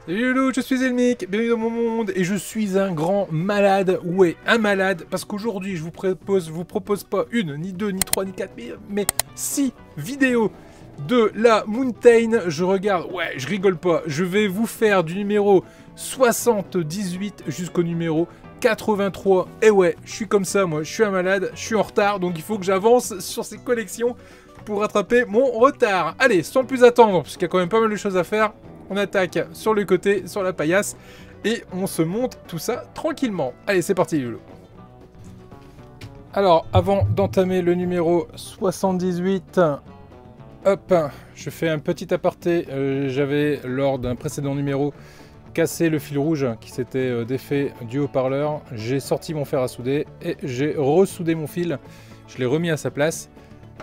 Salut Loulou, je suis Zelmic, bienvenue dans mon monde et je suis un grand malade, ouais, un malade, parce qu'aujourd'hui je vous propose pas une, ni deux, ni trois, ni quatre, mais 6 vidéos de la Mountain. Je regarde, ouais, je rigole pas, je vais vous faire du numéro 78 jusqu'au numéro 83, et ouais, je suis comme ça moi, je suis un malade, je suis en retard, donc il faut que j'avance sur ces collections pour rattraper mon retard. Allez, sans plus attendre, parce qu'il y a quand même pas mal de choses à faire. On attaque sur le côté, sur la paillasse, et on se monte tout ça tranquillement. Allez, c'est parti, Lolo. Alors, avant d'entamer le numéro 78, hop, je fais un petit aparté. J'avais, lors d'un précédent numéro, cassé le fil rouge qui s'était défait du haut-parleur. J'ai sorti mon fer à souder et j'ai ressoudé mon fil. Je l'ai remis à sa place.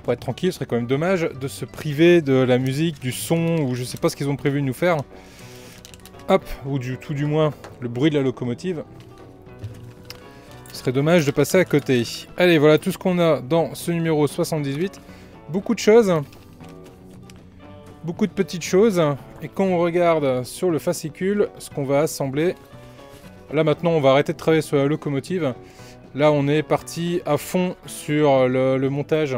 Pour être tranquille, ce serait quand même dommage de se priver de la musique, du son, ou je sais pas ce qu'ils ont prévu de nous faire. Hop, ou tout du moins le bruit de la locomotive. Ce serait dommage de passer à côté. Allez, voilà tout ce qu'on a dans ce numéro 78. Beaucoup de choses. Beaucoup de petites choses. Et quand on regarde sur le fascicule, ce qu'on va assembler... Là maintenant, on va arrêter de travailler sur la locomotive. Là, on est parti à fond sur le montage.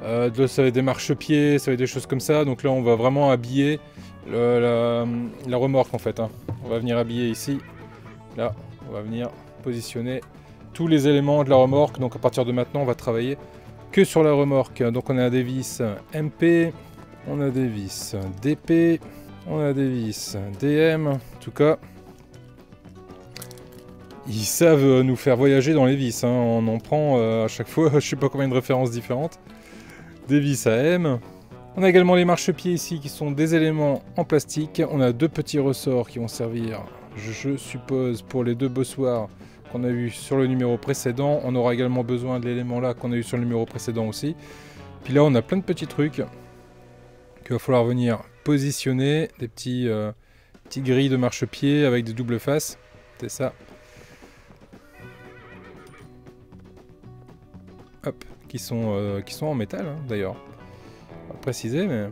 Ça va être des marchepieds, ça va être des choses comme ça. Donc là, on va vraiment habiller la remorque en fait. Hein. On va venir habiller ici. Là, on va venir positionner tous les éléments de la remorque. Donc à partir de maintenant, on va travailler que sur la remorque. Donc on a des vis MP, on a des vis DP, on a des vis DM. En tout cas, ils savent nous faire voyager dans les vis. Hein. On en prend à chaque fois, je sais pas combien de références différentes. Des vis à M. On a également les marchepieds ici qui sont des éléments en plastique. On a deux petits ressorts qui vont servir, je suppose, pour les deux bossoirs qu'on a eu sur le numéro précédent. On aura également besoin de l'élément là qu'on a eu sur le numéro précédent aussi. Puis là on a plein de petits trucs qu'il va falloir venir positionner. Des petits grilles de marchepied avec des doubles faces. C'est ça. Hop. Qui sont en métal hein, d'ailleurs. On va préciser, mais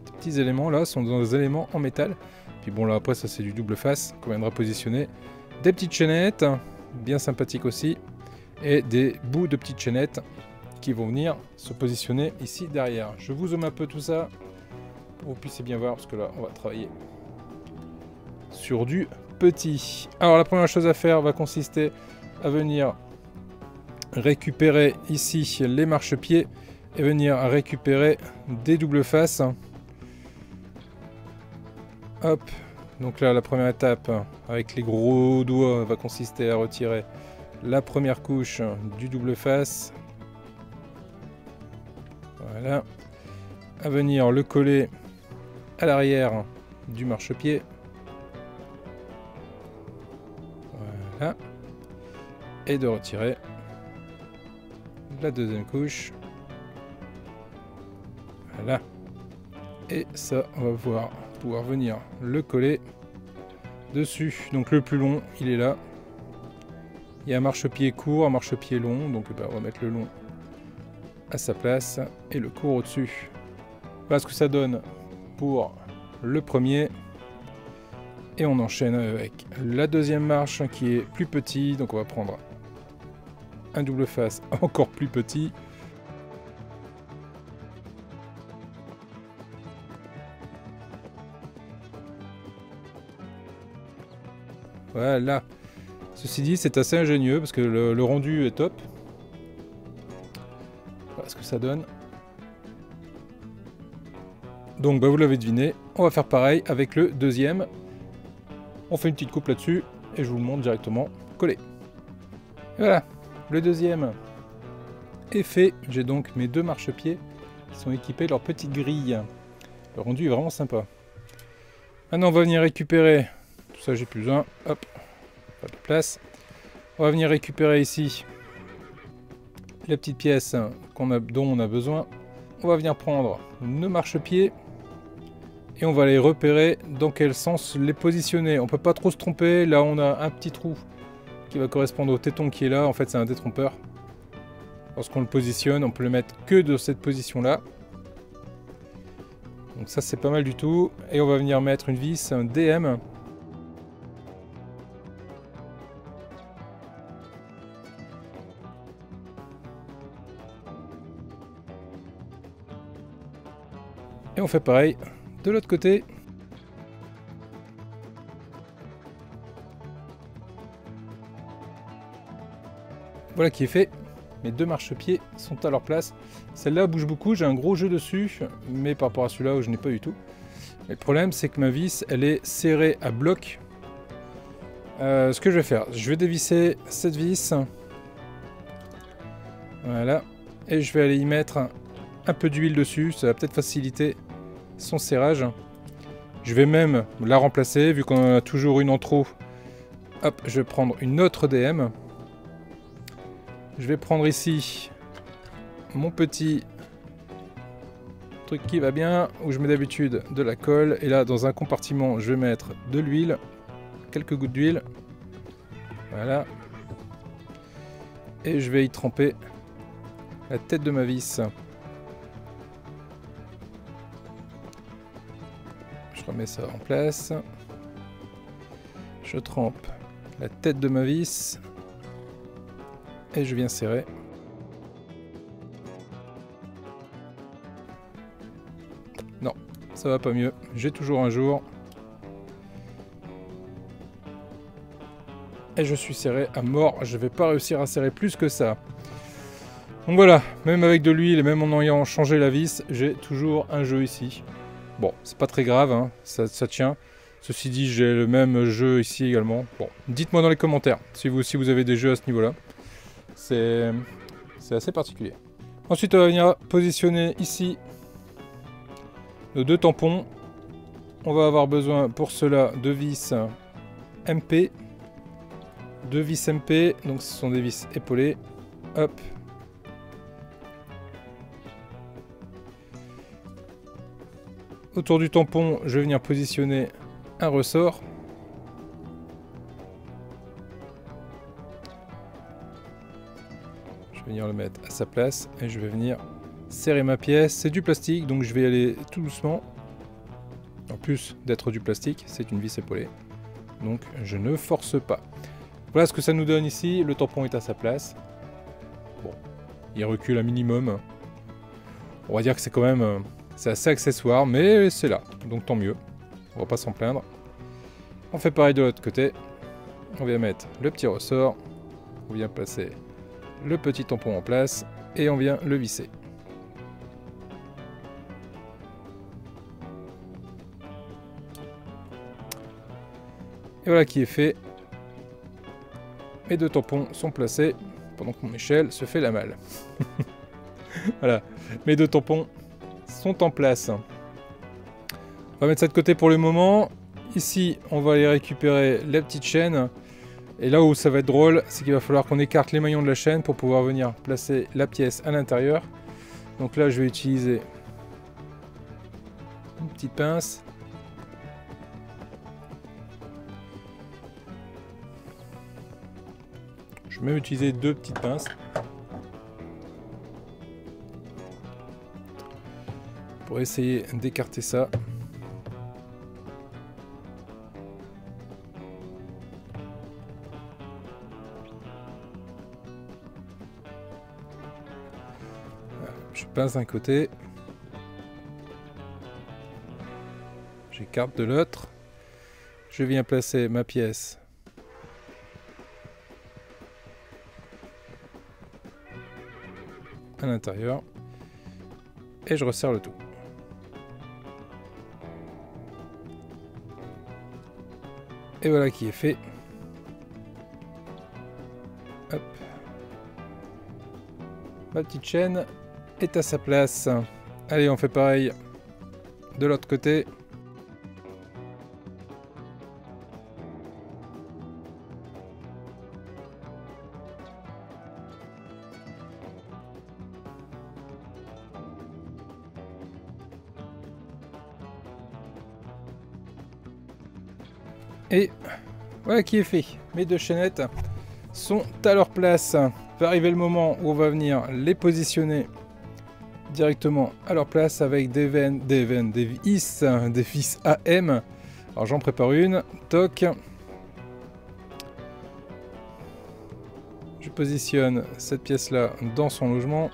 ces petits éléments là sont des éléments en métal. Puis bon là après ça c'est du double face qu'on viendra positionner. Des petites chaînettes, bien sympathiques aussi. Et des bouts de petites chaînettes qui vont venir se positionner ici derrière. Je vous zoome un peu tout ça pour que vous puissiez bien voir parce que là on va travailler sur du petit. Alors la première chose à faire va consister à venir récupérer ici les marchepieds et venir récupérer des doubles faces. Hop, donc là la première étape avec les gros doigts va consister à retirer la première couche du double face. Voilà, à venir le coller à l'arrière du marchepied. Voilà, et de retirer la deuxième couche. Voilà. Et ça, on va pouvoir venir le coller dessus. Donc le plus long, il est là. Il y a un marchepied court, un marchepied long. Donc on va mettre le long à sa place et le court au-dessus. Voilà ce que ça donne pour le premier. Et on enchaîne avec la deuxième marche qui est plus petit. Donc on va prendre un double face encore plus petit. Voilà. Ceci dit, c'est assez ingénieux parce que le rendu est top. Voilà ce que ça donne. Donc, vous l'avez deviné, on va faire pareil avec le deuxième. On fait une petite coupe là-dessus et je vous le montre directement collé. Et voilà. Le deuxième est fait. J'ai donc mes deux marchepieds qui sont équipés de leur petite grille. Le rendu est vraiment sympa. Maintenant, on va venir récupérer. Tout ça, j'ai plus besoin. Hop, pas de place. On va venir récupérer ici les petites pièces dont on a besoin. On va venir prendre nos marchepieds et on va les repérer dans quel sens les positionner. On peut pas trop se tromper. Là, on a un petit trou qui va correspondre au téton qui est là. En fait, c'est un détrompeur. Lorsqu'on le positionne, on peut le mettre que de cette position-là. Donc ça c'est pas mal du tout. Et on va venir mettre une vis, un DM. Et on fait pareil de l'autre côté. Voilà qui est fait. Mes deux marchepieds sont à leur place. Celle-là bouge beaucoup, j'ai un gros jeu dessus, mais par rapport à celui-là, je n'ai pas du tout. Et le problème, c'est que ma vis, elle est serrée à bloc. Ce que je vais faire, je vais dévisser cette vis. Voilà. Et je vais aller y mettre un peu d'huile dessus, ça va peut-être faciliter son serrage. Je vais même la remplacer, vu qu'on a toujours une en trop. Hop, je vais prendre une autre DM. Je vais prendre ici mon petit truc qui va bien, où je mets d'habitude de la colle. Et là, dans un compartiment, je vais mettre de l'huile, quelques gouttes d'huile. Voilà. Et je vais y tremper la tête de ma vis. Je remets ça en place. Je trempe la tête de ma vis. Et je viens serrer. Non, ça va pas mieux. J'ai toujours un jour. Et je suis serré à mort. Je vais pas réussir à serrer plus que ça. Donc voilà, même avec de l'huile et même en ayant changé la vis, j'ai toujours un jeu ici. Bon, c'est pas très grave, hein, ça tient. Ceci dit, j'ai le même jeu ici également. Bon, dites-moi dans les commentaires si vous avez des jeux à ce niveau-là. C'est assez particulier. Ensuite, on va venir positionner ici nos deux tampons. On va avoir besoin pour cela de vis MP. Deux vis MP, donc ce sont des vis épaulées. Hop. Autour du tampon, je vais venir positionner un ressort. Je vais venir le mettre à sa place et je vais venir serrer ma pièce. C'est du plastique, donc je vais y aller tout doucement. En plus d'être du plastique, c'est une vis épaulée. Donc je ne force pas. Voilà ce que ça nous donne ici. Le tampon est à sa place. Bon, il recule un minimum. On va dire que c'est quand même... c'est assez accessoire, mais c'est là. Donc tant mieux. On va pas s'en plaindre. On fait pareil de l'autre côté. On vient mettre le petit ressort. On vient placer le petit tampon en place. Et on vient le visser. Et voilà qui est fait. Mes deux tampons sont placés pendant que mon échelle se fait la malle. Voilà, mes deux tampons sont en place. On va mettre ça de côté pour le moment. Ici, on va aller récupérer la petite chaîne. Et là où ça va être drôle, c'est qu'il va falloir qu'on écarte les maillons de la chaîne pour pouvoir venir placer la pièce à l'intérieur. Donc là, je vais utiliser une petite pince. Je vais même utiliser deux petites pinces. Pour essayer d'écarter ça. Je pince d'un côté. J'écarte de l'autre. Je viens placer ma pièce à l'intérieur. Et je resserre le tout. Et voilà qui est fait. Hop. Ma petite chaîne est à sa place. Allez, on fait pareil de l'autre côté. Et voilà qui est fait. Mes deux chaînettes sont à leur place. Va arriver le moment où on va venir les positionner directement à leur place avec des vis AM. Alors j'en prépare une, toc. Je positionne cette pièce-là dans son logement.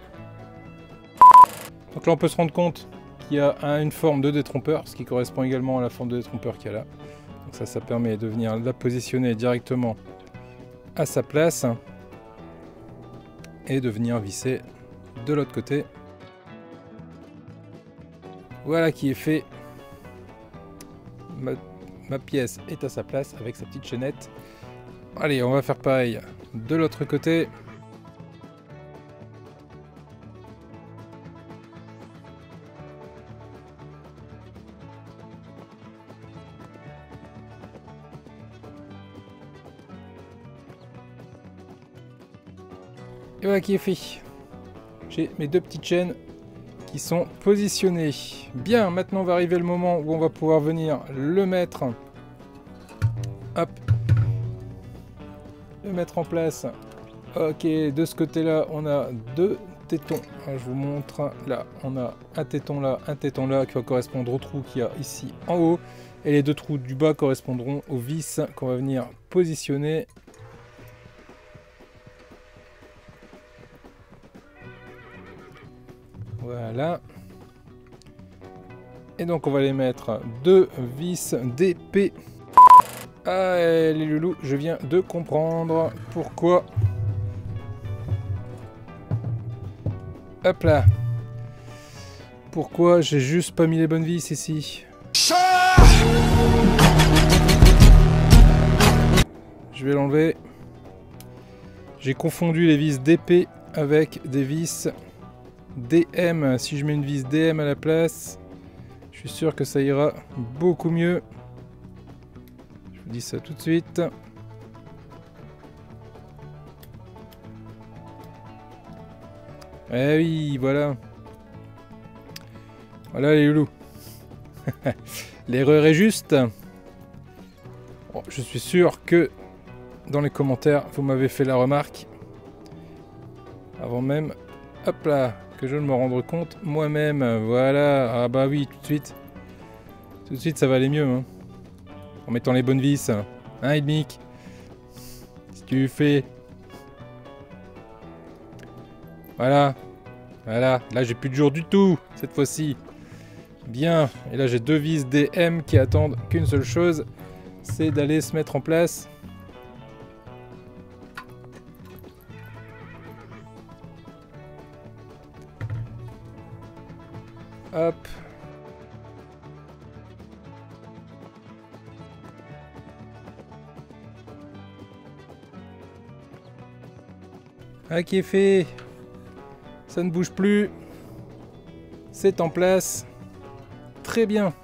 Donc là on peut se rendre compte qu'il y a une forme de détrompeur, ce qui correspond également à la forme de détrompeur qu'il y a là. Donc ça permet de venir la positionner directement à sa place et de venir visser de l'autre côté. Voilà qui est fait. Ma pièce est à sa place avec sa petite chaînette. Allez, on va faire pareil de l'autre côté. Et voilà qui est fait. J'ai mes deux petites chaînes qui sont positionnées. Bien, maintenant va arriver le moment où on va pouvoir venir le mettre. Hop. Le mettre en place. Ok, de ce côté-là, on a deux tétons. Je vous montre. Là, on a un téton là qui va correspondre au trou qu'il y a ici en haut. Et les deux trous du bas correspondront aux vis qu'on va venir positionner. Voilà. Et donc on va les mettre deux vis d'épée. Ah les loulous, je viens de comprendre pourquoi. Hop là. Pourquoi j'ai juste pas mis les bonnes vis ici. Je vais l'enlever. J'ai confondu les vis d'épée avec des vis DM. Si je mets une vis DM à la place, je suis sûr que ça ira beaucoup mieux. Je vous dis ça tout de suite. Eh oui, voilà. Voilà les loulous. L'erreur est juste. Bon, je suis sûr que dans les commentaires, vous m'avez fait la remarque. Avant même, hop là, que je ne me rende compte moi-même. Voilà. Ah bah oui, tout de suite. Tout de suite, ça va aller mieux. Hein. En mettant les bonnes vis. Hein, Edmic? Si tu fais. Voilà. Voilà. Là, j'ai plus de jour du tout, cette fois-ci. Bien. Et là, j'ai deux vis DM qui attendent qu'une seule chose. C'est d'aller se mettre en place. Hop. Ah, qui est fait. Ça ne bouge plus. C'est en place. Très bien.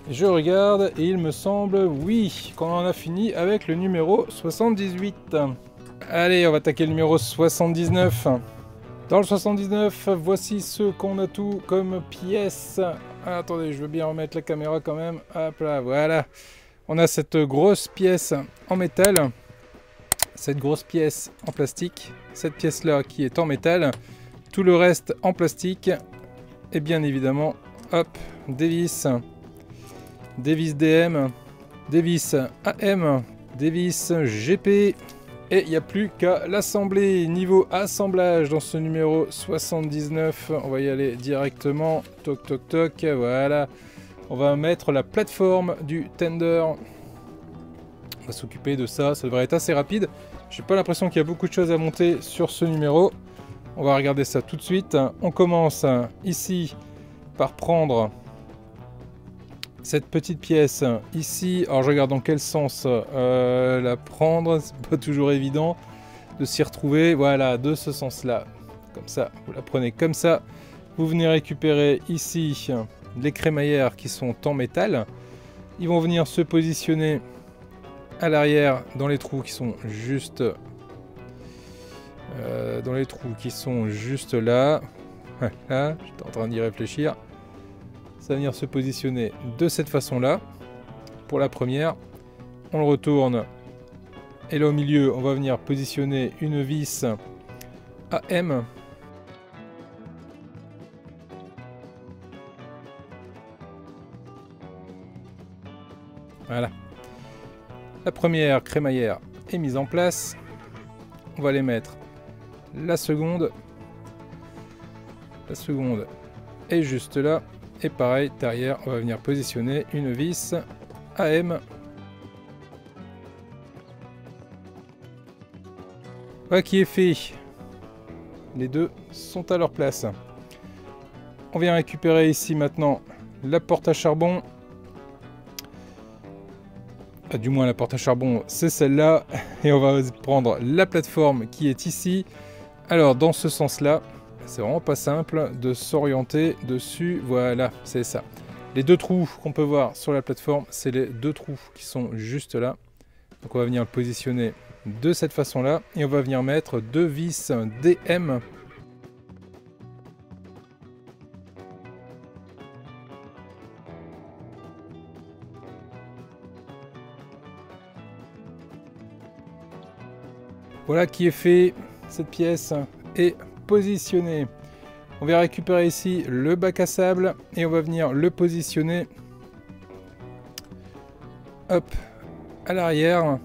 Je regarde et il me semble, oui, qu'on en a fini avec le numéro 78. Allez, on va attaquer le numéro 79. Dans le 79, voici ce qu'on a tout comme pièces. Ah, attendez, je veux bien remettre la caméra quand même. Hop là, voilà. On a cette grosse pièce en métal. Cette grosse pièce en plastique. Cette pièce-là qui est en métal. Tout le reste en plastique. Et bien évidemment, hop, des vis. Des vis DM. Des vis AM. Des vis GP. Et il n'y a plus qu'à l'assembler. Niveau assemblage dans ce numéro 79. On va y aller directement. Toc toc toc. Voilà. On va mettre la plateforme du tender. On va s'occuper de ça. Ça devrait être assez rapide. J'ai pas l'impression qu'il y a beaucoup de choses à monter sur ce numéro. On va regarder ça tout de suite. On commence ici par prendre cette petite pièce ici. Alors je regarde dans quel sens la prendre. C'est pas toujours évident de s'y retrouver. Voilà, de ce sens-là. Comme ça, vous la prenez comme ça. Vous venez récupérer ici les crémaillères qui sont en métal. Ils vont venir se positionner à l'arrière dans les trous qui sont juste là. Voilà, j'étais en train d'y réfléchir. Ça va venir se positionner de cette façon-là. Pour la première, on le retourne. Et là au milieu, on va venir positionner une vis AM. Voilà. La première crémaillère est mise en place. On va les mettre. La seconde est juste là. Et pareil, derrière, on va venir positionner une vis AM. Voilà qui est fait. Les deux sont à leur place. On vient récupérer ici maintenant la porte à charbon. Du moins la porte à charbon c'est celle-là. Et on va prendre la plateforme qui est ici. Alors dans ce sens-là, c'est vraiment pas simple de s'orienter dessus. Voilà, c'est ça. Les deux trous qu'on peut voir sur la plateforme, c'est les deux trous qui sont juste là. Donc on va venir le positionner de cette façon-là. Et on va venir mettre deux vis DM. Voilà qui est fait, cette pièce est positionnée. On va récupérer ici le bac à sable et on va venir le positionner hop, à l'arrière.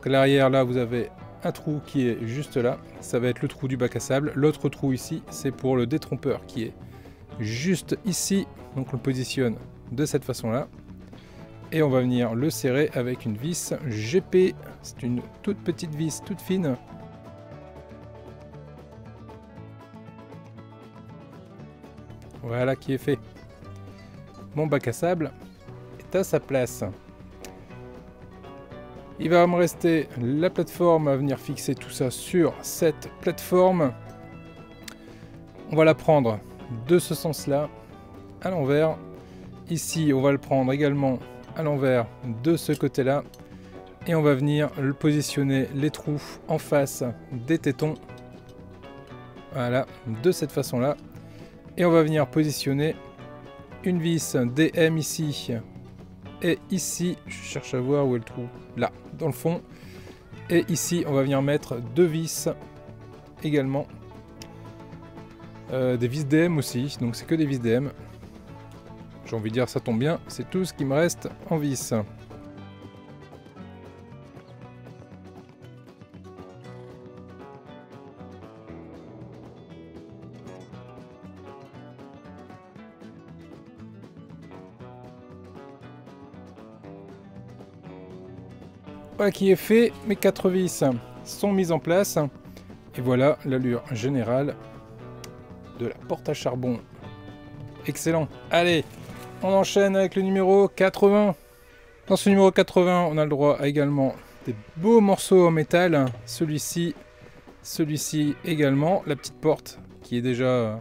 À l'arrière là vous avez un trou qui est juste là, ça va être le trou du bac à sable. L'autre trou ici c'est pour le détrompeur qui est juste ici, donc on le positionne de cette façon là. Et on va venir le serrer avec une vis GP. C'est une toute petite vis, toute fine. Voilà qui est fait. Mon bac à sable est à sa place. Il va me rester la plateforme à venir fixer tout ça sur cette plateforme. On va la prendre de ce sens-là, à l'envers. Ici, on va le prendre également à l'envers de ce côté-là. Et on va venir le positionner les trous en face des tétons. Voilà, de cette façon-là. Et on va venir positionner une vis DM ici. Et ici, je cherche à voir où est le trou. Là, dans le fond. Et ici, on va venir mettre deux vis également. Des vis DM aussi, donc c'est que des vis DM. J'ai envie de dire, ça tombe bien, c'est tout ce qui me reste en vis. Voilà qui est fait, mes 4 vis sont mises en place. Et voilà l'allure générale de la porte à charbon. Excellent. Allez, on enchaîne avec le numéro 80. Dans ce numéro 80, on a le droit à également des beaux morceaux en métal. Celui-ci également. La petite porte qui est déjà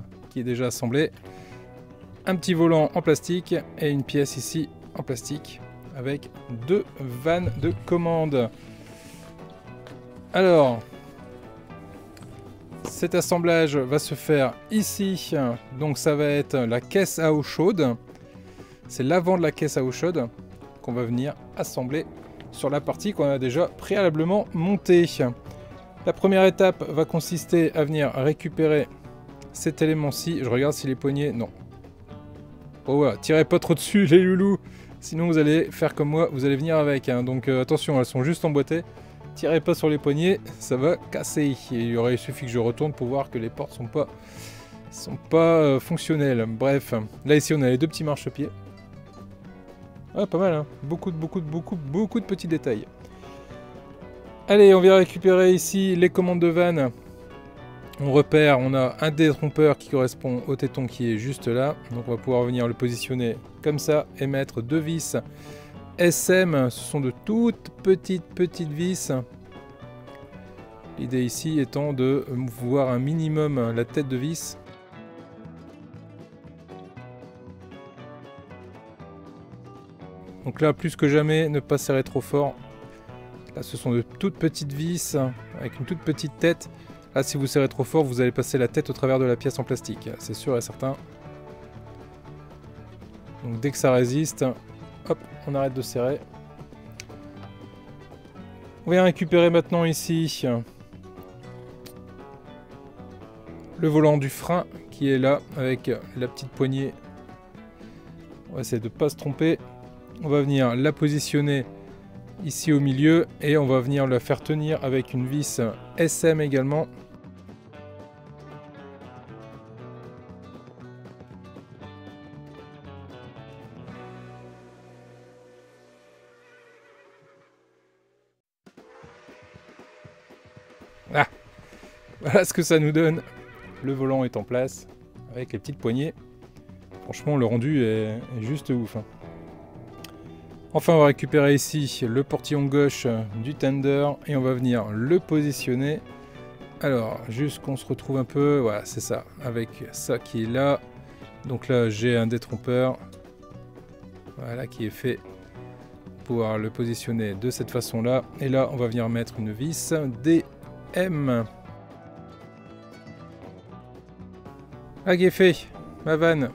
assemblée. Un petit volant en plastique et une pièce ici en plastique avec deux vannes de commande. Alors, cet assemblage va se faire ici. Donc ça va être la caisse à eau chaude. C'est l'avant de la caisse à eau chaude qu'on va venir assembler sur la partie qu'on a déjà préalablement montée. La première étape va consister à venir récupérer cet élément-ci. Je regarde si les poignées... Non. Oh voilà, tirez pas trop dessus les loulous. Sinon vous allez faire comme moi, vous allez venir avec. Hein. Donc attention, elles sont juste emboîtées. Tirez pas sur les poignets, ça va casser. Et il suffit que je retourne pour voir que les portes sont pas fonctionnelles. Bref, là ici on a les deux petits marchepieds. Ouais, pas mal, hein. Beaucoup de petits détails. Allez, on vient récupérer ici les commandes de vanne. On repère, on a un détrompeur qui correspond au téton qui est juste là. Donc on va pouvoir venir le positionner comme ça et mettre deux vis SM. Ce sont de toutes petites vis. L'idée ici étant de voir un minimum la tête de vis. Donc là, plus que jamais, ne pas serrer trop fort. Là, ce sont de toutes petites vis avec une toute petite tête. Là, si vous serrez trop fort, vous allez passer la tête au travers de la pièce en plastique. C'est sûr et certain. Donc dès que ça résiste, hop, on arrête de serrer. On vient récupérer maintenant ici le volant du frein qui est là avec la petite poignée. On va essayer de ne pas se tromper. On va venir la positionner ici au milieu et on va venir la faire tenir avec une vis SM également. Ah, voilà ce que ça nous donne. Le volant est en place avec les petites poignées. Franchement, le rendu est juste ouf. Enfin, on va récupérer ici le portillon gauche du tender et on va venir le positionner. Alors, juste qu'on se retrouve un peu, voilà, c'est ça, avec ça qui est là. Donc là, j'ai un détrompeur, voilà, qui est fait pour pouvoir le positionner de cette façon-là. Et là, on va venir mettre une vis DM. Ok, fait, ma vanne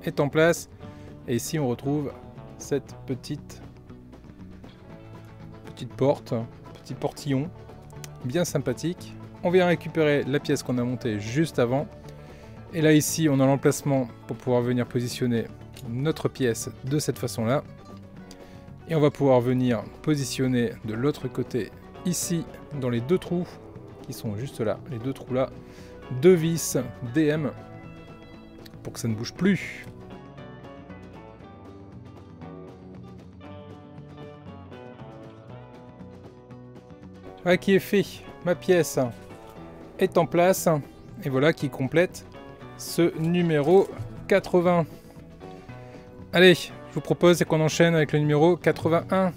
est en place. Et ici, on retrouve cette petite porte, petit portillon bien sympathique. On vient récupérer la pièce qu'on a montée juste avant. Et là, ici, on a l'emplacement pour pouvoir venir positionner notre pièce de cette façon-là. Et on va pouvoir venir positionner de l'autre côté, ici, dans les deux trous qui sont juste là, les deux trous là, deux vis DM pour que ça ne bouge plus. Voilà qui est fait, ma pièce est en place et voilà qui complète ce numéro 80. Allez, je vous propose qu'on enchaîne avec le numéro 81.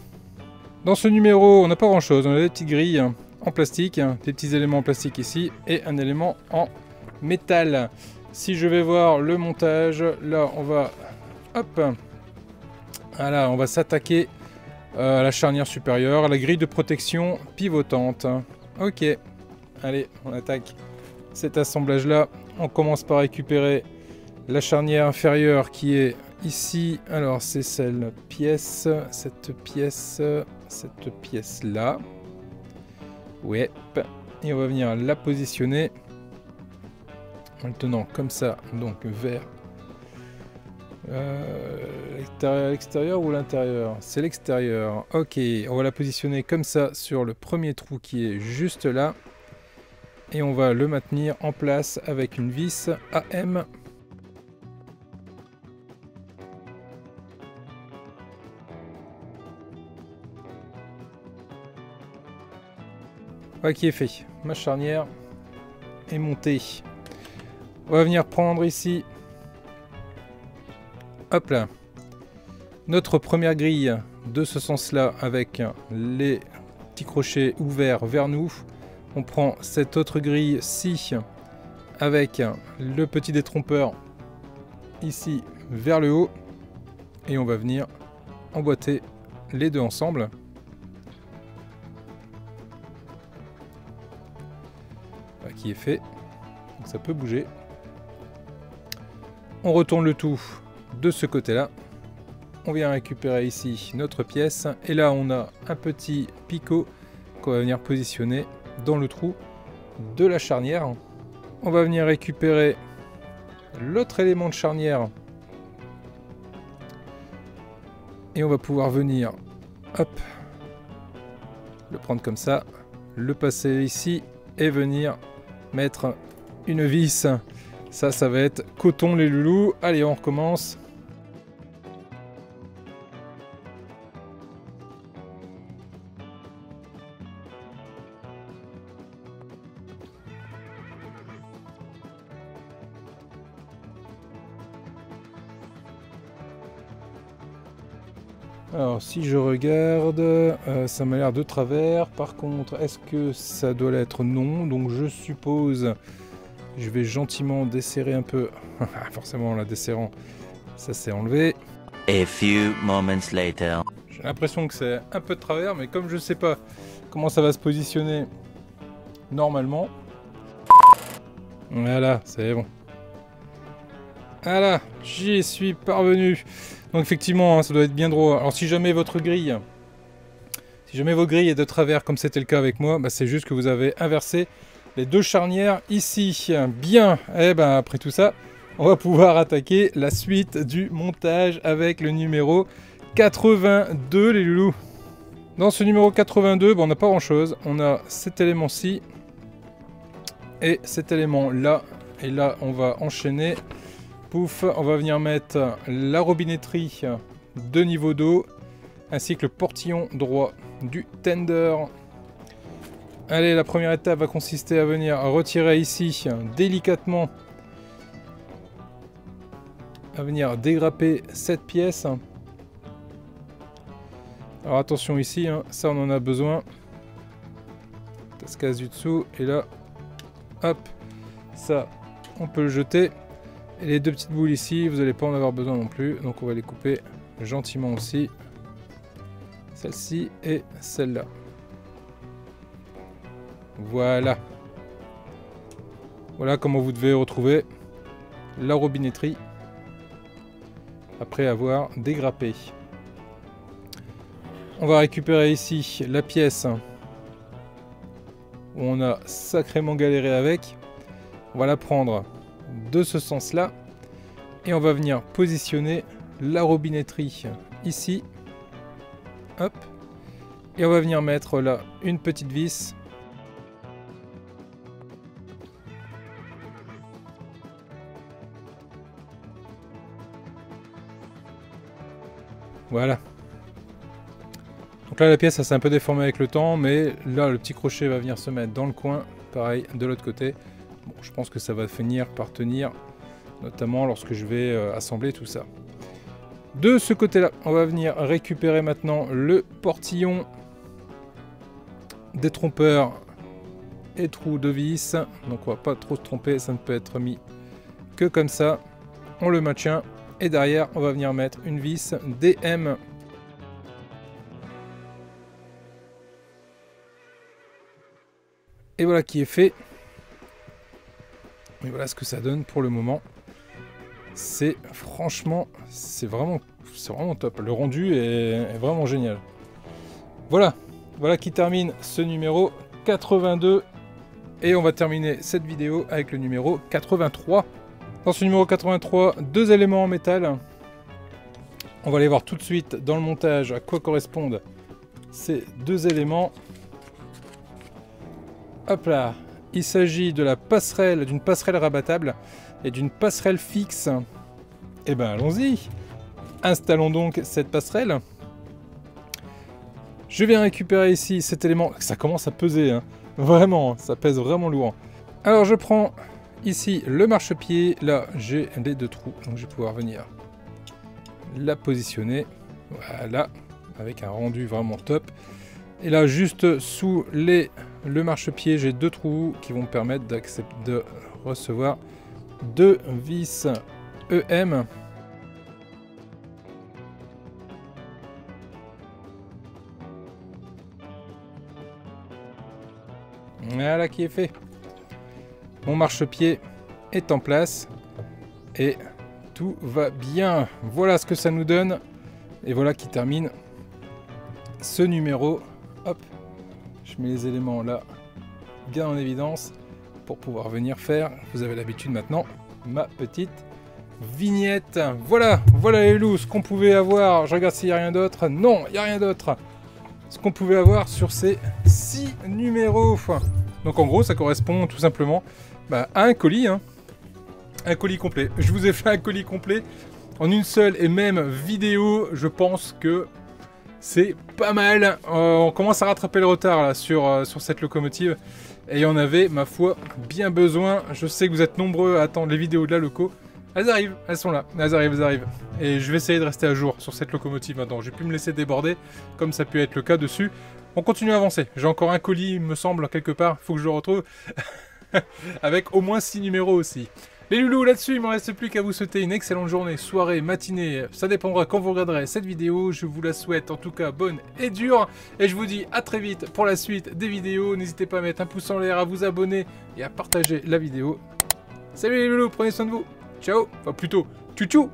Dans ce numéro, on n'a pas grand chose, on a des petites grilles en plastique, des petits éléments en plastique ici et un élément en métal. Si je vais voir le montage, là on va, hop, voilà, on va s'attaquer à la charnière supérieure, à la grille de protection pivotante. Ok, allez, on attaque cet assemblage-là. On commence par récupérer la charnière inférieure qui est ici. Alors, c'est cette pièce-là. Ouais, et on va venir la positionner en le tenant comme ça, donc vers l'extérieur ou l'intérieur? C'est l'extérieur. Ok, on va la positionner comme ça sur le premier trou qui est juste là. Et on va le maintenir en place avec une vis AM. Ok, est fait. Ma charnière est montée. On va venir prendre ici, hop là, notre première grille de ce sens-là avec les petits crochets ouverts vers nous. On prend cette autre grille-ci avec le petit détrompeur ici vers le haut et on va venir emboîter les deux ensemble. Voilà qui est fait, donc ça peut bouger. On retourne le tout de ce côté-là. On vient récupérer ici notre pièce. Et là, on a un petit picot qu'on va venir positionner dans le trou de la charnière. On va venir récupérer l'autre élément de charnière. Et on va pouvoir venir, hop, le prendre comme ça, le passer ici et venir mettre une vis. Ça va être coton les loulous. Allez, on recommence. Alors, si je regarde, ça m'a l'air de travers. Par contre, est-ce que ça doit l'être? Non. Donc, je suppose... Je vais gentiment desserrer un peu. Forcément, en la desserrant, ça s'est enlevé. A few moments later. J'ai l'impression que c'est un peu de travers, mais comme je sais pas comment ça va se positionner normalement. Voilà, c'est bon. Voilà, j'y suis parvenu. Donc effectivement, ça doit être bien droit. Alors si jamais votre grille, si jamais vos grilles est de travers comme c'était le cas avec moi, bah, c'est juste que vous avez inversé les deux charnières ici. Bien, et ben après tout ça, on va pouvoir attaquer la suite du montage avec le numéro 82, les loulous. Dans ce numéro 82, bon, on n'a pas grand chose. On a cet élément-ci et cet élément-là. Et là, on va enchaîner. Pouf, on va venir mettre la robinetterie de niveau d'eau ainsi que le portillon droit du tender. Allez, la première étape va consister à venir retirer ici délicatement, à venir dégrapper cette pièce. Alors attention ici, hein, ça on en a besoin. Ça se casse du dessous et là, hop, ça on peut le jeter. Et les deux petites boules ici, vous n'allez pas en avoir besoin non plus, donc on va les couper gentiment aussi. Celle-ci et celle-là. Voilà. Voilà comment vous devez retrouver la robinetterie après avoir dégrappé. On va récupérer ici la pièce où on a sacrément galéré avec. On va la prendre de ce sens-là et on va venir positionner la robinetterie ici. Hop. Et on va venir mettre là une petite vis. Voilà. Donc là la pièce s'est un peu déformée avec le temps, mais là le petit crochet va venir se mettre dans le coin, pareil de l'autre côté. Bon, je pense que ça va finir par tenir, notamment lorsque je vais assembler tout ça. De ce côté-là, on va venir récupérer maintenant le portillon des trompeurs et trous de vis. Donc on va pas trop se tromper, ça ne peut être mis que comme ça. On le maintient et derrière on va venir mettre une vis DM. Et voilà qui est fait. Et voilà ce que ça donne pour le moment. C'est franchement, c'est vraiment top. Le rendu est vraiment génial. Voilà, voilà qui termine ce numéro 82. Et on va terminer cette vidéo avec le numéro 83. Dans ce numéro 83, deux éléments en métal. On va aller voir tout de suite dans le montage à quoi correspondent ces deux éléments. Hop là, il s'agit de la passerelle, d'une passerelle rabattable et d'une passerelle fixe. Et ben allons-y. Installons donc cette passerelle. Je viens récupérer ici cet élément. Ça commence à peser, hein. Vraiment, ça pèse vraiment lourd. Alors je prends ici le marchepied. Là, j'ai les deux trous, donc je vais pouvoir venir la positionner. Voilà, avec un rendu vraiment top. Et là, juste sous le marchepied, j'ai deux trous qui vont me permettre de recevoir deux vis EM. Voilà qui est fait. Mon marchepied est en place et tout va bien. Voilà ce que ça nous donne. Et voilà qui termine ce numéro. Hop, je mets les éléments là, bien en évidence, pour pouvoir venir faire, vous avez l'habitude maintenant, ma petite vignette. Voilà, voilà les loups, ce qu'on pouvait avoir. Je regarde s'il n'y a rien d'autre. Non, il n'y a rien d'autre. Ce qu'on pouvait avoir sur ces 6 numéros. Donc en gros, ça correspond tout simplement à un colis, hein. Un colis complet. Je vous ai fait un colis complet en une seule et même vidéo. Je pense que c'est pas mal. On commence à rattraper le retard là sur cette locomotive. Et il y en avait, ma foi, bien besoin. Je sais que vous êtes nombreux à attendre les vidéos de la loco. Elles arrivent, elles sont là. Elles arrivent. Et je vais essayer de rester à jour sur cette locomotive maintenant. J'ai pu me laisser déborder, comme ça a pu être le cas dessus. On continue à avancer. J'ai encore un colis, il me semble, quelque part. Faut que je le retrouve. Avec au moins 6 numéros aussi. Les loulous, là-dessus, il ne me reste plus qu'à vous souhaiter une excellente journée, soirée, matinée. Ça dépendra quand vous regarderez cette vidéo. Je vous la souhaite en tout cas bonne et dure. Et je vous dis à très vite pour la suite des vidéos. N'hésitez pas à mettre un pouce en l'air, à vous abonner et à partager la vidéo. Salut les loulous, prenez soin de vous. Ciao. Enfin plutôt, tchou tchou.